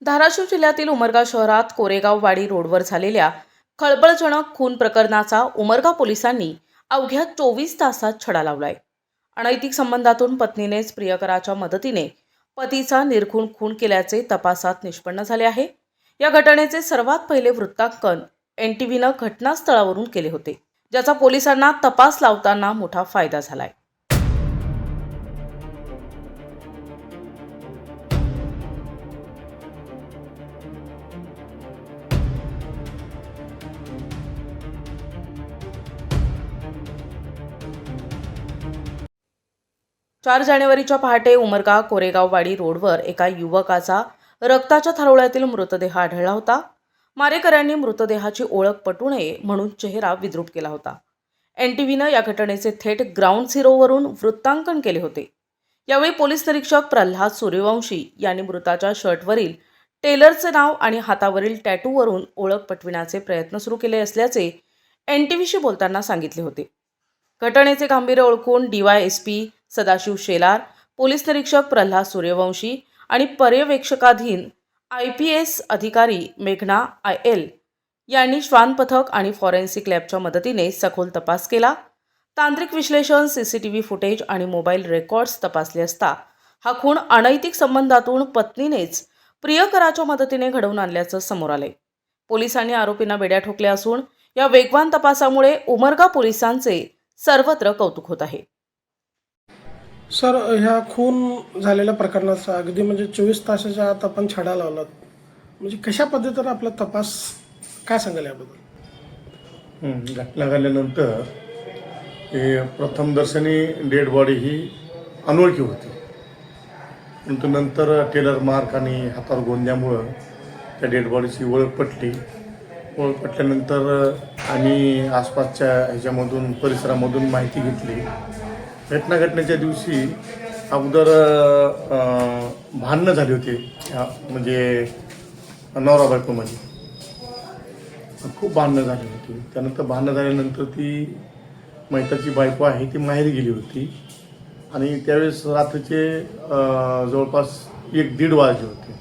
धाराशिव जिल्ह्यातील उमरगा शहरात कोरेगाव वाडी रोडवर झालेल्या खळबळजनक खून प्रकरणाचा उमरगा पोलिसांनी अवघ्या 24 तासात छडा लावलाय. अनैतिक संबंधातून पत्नीनेच प्रियकराच्या मदतीने पतीचा निर्घृण खून केल्याचे तपासात निष्पन्न झाले आहे. या घटनेचे सर्वात पहिले वृत्तांकन NTVनं घटनास्थळावरून केले होते, ज्याचा पोलिसांना तपास लावताना मोठा फायदा झालाय. 4 जानेवारीच्या पहाटे उमरगा कोरेगाव वाडी रोडवर एका युवकाचा रक्ताच्या थारोळ्यातील मृतदेह आढळला होता. मारेकऱ्यांनी मृतदेहाची ओळख पटू नये म्हणून चेहरा विद्रूप केला होता. NTVनं या घटनेचे थेट ग्राउंड झिरोवरून वृत्तांकन केले होते. यावेळी पोलीस निरीक्षक प्रल्हाद सूर्यवंशी यांनी मृताच्या शर्टवरील टेलरचे नाव आणि हातावरील टॅटूवरून ओळख पटविण्याचे प्रयत्न सुरू केले असल्याचे NTVशी बोलताना सांगितले होते. घटनेचे गांभीर्य ओळखून DYSP सदाशिव शेलार, पोलीस निरीक्षक प्रल्हाद सूर्यवंशी आणि पर्यवेक्षकाधीन IPS अधिकारी मेघना IL यांनी श्वान पथक आणि फॉरेन्सिक लॅबच्या मदतीने सखोल तपास केला. तांत्रिक विश्लेषण, CCTV फुटेज आणि मोबाईल रेकॉर्ड्स तपासले असता हा खून अनैतिक संबंधातून पत्नीनेच प्रियकराच्या मदतीने घडवून आणल्याचं समोर आले. पोलिसांनी आरोपींना बेड्या ठोकल्या असून या वेगवान तपासामुळे उमरगा पोलिसांचे सर्वत्र कौतुक होत आहे. सर, ह्या खून झालेल्या प्रकरणाचा अगदी 24 तासाच्या आत आपण छडा लावलात. कशा पद्धतीने आपला तपास, काय सांगाल याबद्दल? घटना घडल्यानंतर हे प्रथम दर्शनी डेड बॉडी ही अनोळखी होती, परंतु नंतर टेलर मार्क आणि हातावर गोंद्यामुळं त्या डेड बॉडीची ओळख पटली. ओळख पटल्यानंतर आम्ही आसपासच्या ह्याच्यामधून परिसरामधून माहिती घेतली. घटनेच्या दिवशी अगोदर भांडणं झाली होती, नवरा बायकोमध्ये खूप भांडणं झाली होती. त्यानंतर भांडणं झाल्यानंतर ती मैताची बायको आहे ती माहेरी गेली होती आणि त्यावेळेस रात्रीचे जवळपास 1-1:30 वाजले होते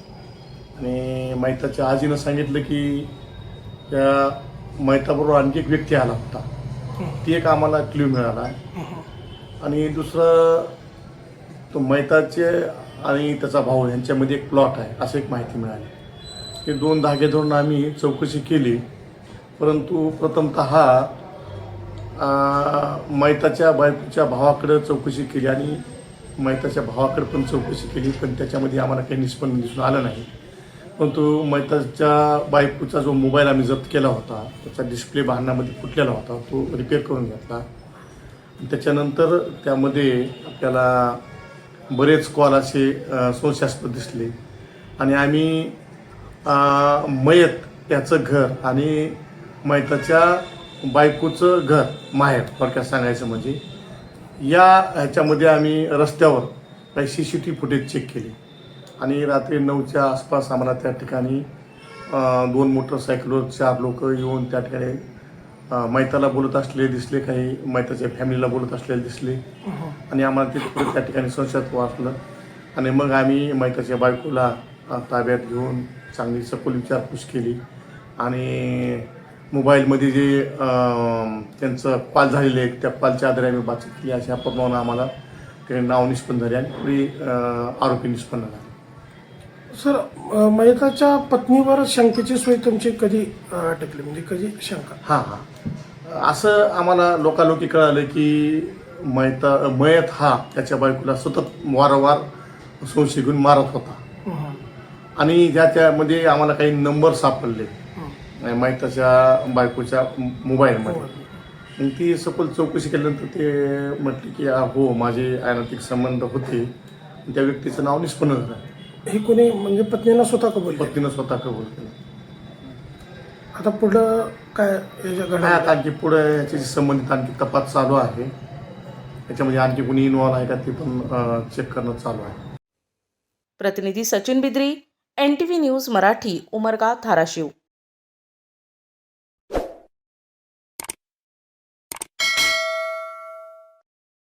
आणि मैताच्या आजीनं सांगितलं की त्या मैताबरोबर आणखी एक व्यक्ती आला होता. ती एक आम्हाला क्ल्यू मिळाला. आणि दुसरं, तो मैताचे आणि त्याचा भाऊ यांच्यामध्ये एक प्लॉट आहे असं एक माहिती मिळाली. हे 2 धागे धरून आम्ही चौकशी केली, परंतु प्रथमतः मैताच्या बायकोच्या भावाकडं चौकशी केली आणि मैताच्या भावाकडे पण चौकशी केली, पण त्याच्यामध्ये आम्हाला काही निष्पन्न दिसून आलं नाही. परंतु मैताच्या बायकोचा जो मोबाईल आम्ही जप्त केला होता त्याचा डिस्प्ले भांडणामध्ये फुटलेला होता, तो रिपेअर करून घेतला. त्याच्यानंतर त्यामध्ये आपल्याला बरेच कॉल असे संशयास्पद दिसले आणि आम्ही मयत याचं घर आणि मैताच्या बायकोचं घर माहेर, थोडक्यात सांगायचं म्हणजे या ह्याच्यामध्ये आम्ही रस्त्यावर काही CCTV फुटेज चेक केले आणि रात्री 9च्या आसपास आम्हाला त्या ठिकाणी 2 मोटरसायकलवर 4 लोक येऊन त्या ठिकाणी मैताला बोलत असलेले दिसले, काही मैताच्या फॅमिलीला बोलत असलेले दिसले आणि आम्हाला ते त्या ठिकाणी संशयात वाटलं आणि मग आम्ही मैताच्या बायकोला ताब्यात घेऊन चांगली सखोल विचारपूस केली आणि मोबाईलमध्ये जे त्यांचं कॉल झालेले आहेत त्या कॉलच्या आधारे आम्ही बातचीत केली. अशा प्रमाणे आम्हाला ते नाव निष्पन्न झाले आणि पुढे आरोपी निष्पन्न झाले. सर, मयताच्या पत्नीवर शंकेची सोय तुमची कधी अटकली, कधी शंका? हां, असं आम्हाला लोकालोकी कळालं की मयत हा त्याच्या बायकोला सतत वारंवार संशय घेऊन मारत होता आणि त्यामध्ये आम्हाला काही नंबर सापडले मैताच्या बायकोच्या मोबाईलमध्ये. मग ती सखोल चौकशी केल्यानंतर ते म्हटले की हो, माझे अनैतिक संबंध होते. त्या व्यक्तीचं नाव निष्पन्न झालं. हे कोणी पत्नीनं स्वतः कबूल? पत्नीनं स्वतः कबूल केलं. आता पुढं काय आता आणखी पुढे याच्याशी संबंधित आणखी तपास चालू आहे. याच्यामध्ये आणखी कोणी इन्व्हॉल्व आहे का ते पण चेक करणं चालू आहे. प्रतिनिधी सचिन बिद्री, NTV न्यूज मराठी, उमरगा, धाराशिव.